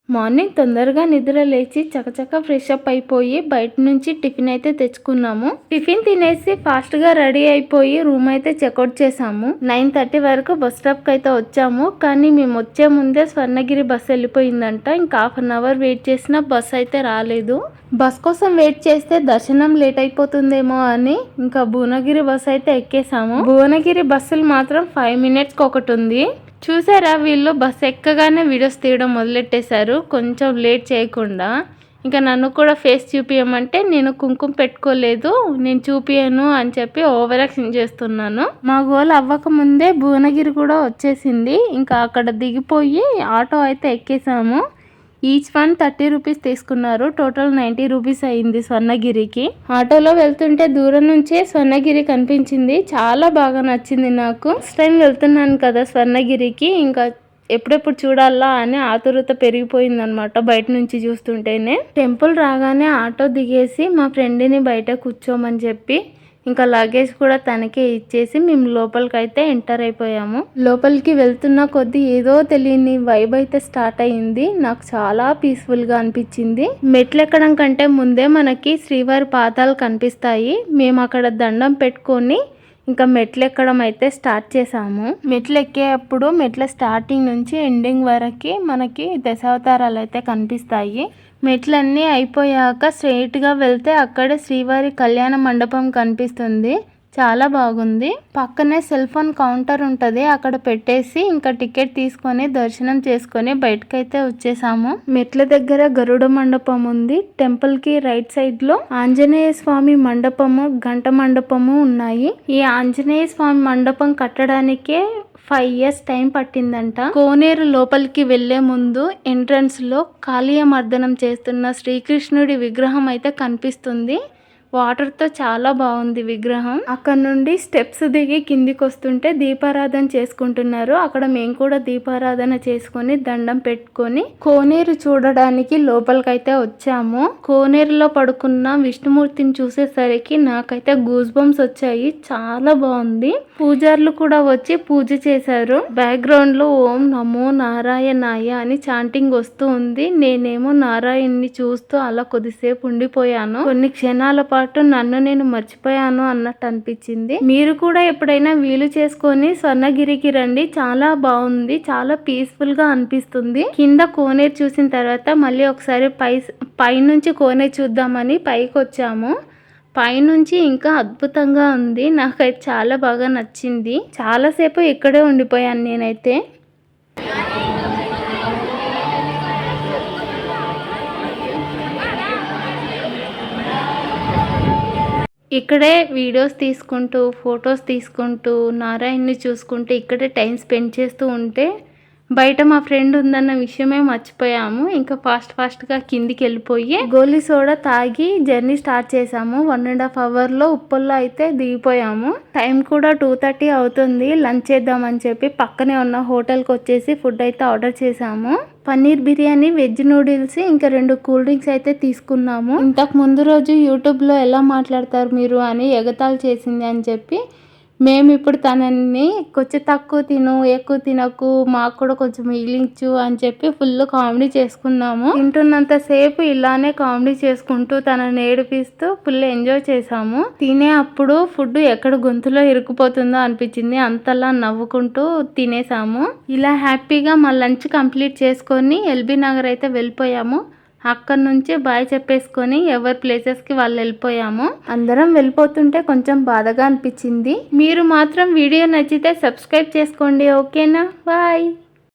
Morning తొందరగా నిద్ర లేచి చకచక ఫ్రెష్ అప్ అయిపోయి బయట నుంచి టిఫిన్ అయితే తెచ్చుకున్నాము. టిఫిన్ తినేసి ఫాస్ట్ గా రెడీ అయిపోయి రూమ్ అయితే చెక్అవుట్ చేసాము. 9:30 వరకు బస్ స్టాప్ కి అయితే వచ్చాము. కానీ మేము వచ్చే ముందే స్వర్ణగిరి బస్ వెళ్ళిపోయిందంట. ఇంకా 1/2 అవర్ వెయిట్ చేసినా బస్ అయితే రాలేదు. బస్ కోసం వెయిట్ చేస్తే దర్శనం లేట్ అయిపోతుందేమో అని ఇంకా భువనగిరి బస్ అయితే ఎక్కేసాము. భువనగిరి బస్సులు మాత్రం 5 minutes కి ఒకటి ఉంది. చూసారా, వీళ్ళు బస్ ఎక్కగానే వీడియోస్ తీయడం మొదలెట్టేశారు కొంచెం లేట్ చేయకుండా. ఇంకా నన్ను కూడా ఫేస్ చూపించమంటే నేను కుంకుమ పెట్టుకోలేదు, నేను చూపియను అని చెప్పి ఓవర్ యాక్షన్ చేస్తున్నాను. మా గోల్ అవ్వక ముందే భువనగిరి కూడా వచ్చేసింది. ఇంకా అక్కడ దిగిపోయి ఆటో అయితే ఎక్కేసాము. ఈచ్ వన్ 30 రూపీస్ తీసుకున్నారు. టోటల్ 90 రూపీస్ అయింది స్వర్ణగిరికి. ఆటోలో వెళ్తుంటే దూరం నుంచే స్వర్ణగిరి కనిపించింది. చాలా బాగా నచ్చింది నాకు. ఫస్ట్ టైం వెళ్తున్నాను కదా స్వర్ణగిరికి, ఇంకా ఎప్పుడెప్పుడు చూడాలా అని ఆతురత పెరిగిపోయింది అనమాట బయట నుంచి చూస్తుంటేనే. టెంపుల్ రాగానే ఆటో దిగేసి మా ఫ్రెండ్ని బయట కూర్చోమని చెప్పి ఇంకా లగేజ్ కూడా తనకే ఇచ్చేసి మేము లోపలికి అయితే ఎంటర్ అయిపోయాము. లోపలికి వెళ్తున్న కొద్దీ ఏదో తెలియని వైబ్ అయితే స్టార్ట్ అయ్యింది. నాకు చాలా పీస్ఫుల్ గా అనిపించింది. మెట్లు ఎక్కడం కంటే ముందే మనకి శ్రీవారి పాదాలు కనిపిస్తాయి. మేము అక్కడ దండం పెట్టుకొని ఇంకా మెట్లు ఎక్కడం అయితే స్టార్ట్ చేసాము. మెట్లు ఎక్కేటప్పుడు మెట్ల స్టార్టింగ్ నుంచి ఎండింగ్ వరకు మనకి దశావతారాలు అయితే కనిపిస్తాయి. మెట్లన్నీ అయిపోయాక స్ట్రైట్గా వెళ్తే అక్కడే శ్రీవారి కళ్యాణ మండపం కనిపిస్తుంది. చాలా బాగుంది. పక్కనే సెల్ ఫోన్ కౌంటర్ ఉంటుంది. అక్కడ పెట్టేసి ఇంకా టికెట్ తీసుకొని దర్శనం చేసుకొని బయటకైతే వచ్చేసాము. మెట్ల దగ్గర గరుడ మండపం ఉంది. టెంపుల్ కి రైట్ సైడ్ లో ఆంజనేయ స్వామి మండపము, గంట మండపము ఉన్నాయి. ఈ ఆంజనేయ స్వామి మండపం కట్టడానికే 5 years టైం పట్టిందంట. కోనేరు లోపలికి వెళ్లే ముందు ఎంట్రన్స్ లో కాళీయ మర్దనం చేస్తున్న శ్రీకృష్ణుడి విగ్రహం అయితే కనిపిస్తుంది. వాటర్ తో చాలా బాగుంది విగ్రహం. అక్కడ నుండి స్టెప్స్ దిగి కిందికి వస్తుంటే దీపారాధన చేసుకుంటున్నారు. అక్కడ మేము కూడా దీపారాధన చేసుకొని దండం పెట్టుకొని కోనేరు చూడడానికి లోపలికైతే వచ్చాము. కోనేరులో పడుకున్న విష్ణుమూర్తిని చూసేసరికి నాకైతే గూస్ బంప్స్ వచ్చాయి. చాలా బాగుంది. పూజారులు కూడా వచ్చి పూజ చేశారు. బ్యాక్గ్రౌండ్ లో ఓం నమో నారాయణాయ అని చాంటింగ్ వస్తూ ఉంది. నేనేమో నారాయణ్ని చూస్తూ అలా కొద్దిసేపు ఉండిపోయాను. కొన్ని క్షణాల పాటు నన్ను నేను మర్చిపోయాను అన్నట్టు అనిపించింది. మీరు కూడా ఎప్పుడైనా వీలు చేసుకొని స్వర్ణగిరికి రండి. చాలా బాగుంది. చాలా పీస్ఫుల్ గా అనిపిస్తుంది. కింద కోనేరు చూసిన తర్వాత మళ్ళీ ఒకసారి పైనుంచి కోనేరు చూద్దామని పైకి వచ్చాము. పైనుంచి ఇంకా అద్భుతంగా ఉంది. నాకైతే చాలా బాగా నచ్చింది. చాలాసేపు ఇక్కడే ఉండిపోయాను నేనైతే. ఇక్కడే వీడియోస్ తీసుకుంటూ ఫొటోస్ తీసుకుంటూ నారాయణ్ని చూసుకుంటూ ఇక్కడే టైం స్పెండ్ చేస్తూ ఉంటే బయట మా ఫ్రెండ్ ఉందన్న విషయమే మర్చిపోయాము. ఇంకా ఫాస్ట్గా కిందికి వెళ్ళిపోయి గోలీ సోడా తాగి జర్నీ స్టార్ట్ చేసాము. 1.5 hour ఉప్పల్లో అయితే దిగిపోయాము. టైం కూడా 2:30 అవుతుంది. లంచ్ చేద్దామని చెప్పి పక్కనే ఉన్న హోటల్కి వచ్చేసి ఫుడ్ అయితే ఆర్డర్ చేసాము. పన్నీర్ బిర్యానీ, వెజ్ నూడిల్స్, ఇంకా 2 కూల్ డ్రింక్స్ అయితే తీసుకున్నాము. ఇంతకు ముందు రోజు యూట్యూబ్లో ఎలా మాట్లాడతారు మీరు అని ఎగతాళి చేసింది అని చెప్పి మేము ఇప్పుడు తనని కొంచెం తక్కువ తిను, ఎక్కువ తినకు, మాకు కూడా కొంచెం మిగిలించు అని చెప్పి ఫుల్ కామెడీ చేసుకున్నాము. తింటున్నంత సేపు ఇలానే కామెడీ చేసుకుంటూ తనని ఏడిపిస్తూ ఫుల్ ఎంజాయ్ చేసాము. తినే అప్పుడు ఫుడ్ ఎక్కడ గొంతులో ఇరుక్కుపోతుందో అనిపించింది. అంతలా నవ్వుకుంటూ తినేసాము. ఇలా హ్యాపీగా మా లంచ్ కంప్లీట్ చేసుకొని ఎల్బీ నగర్ అయితే వెళ్ళిపోయాము. అక్కడ నుంచి బాయ్ చెప్పేసుకొని ఎవరి ప్లేసెస్కి వాళ్ళు వెళ్ళిపోయాము. అందరం వెళ్ళిపోతుంటే కొంచెం బాధగా అనిపించింది. మీరు మాత్రం వీడియో నచ్చితే సబ్స్క్రైబ్ చేసుకోండి. ఓకేనా? బాయ్.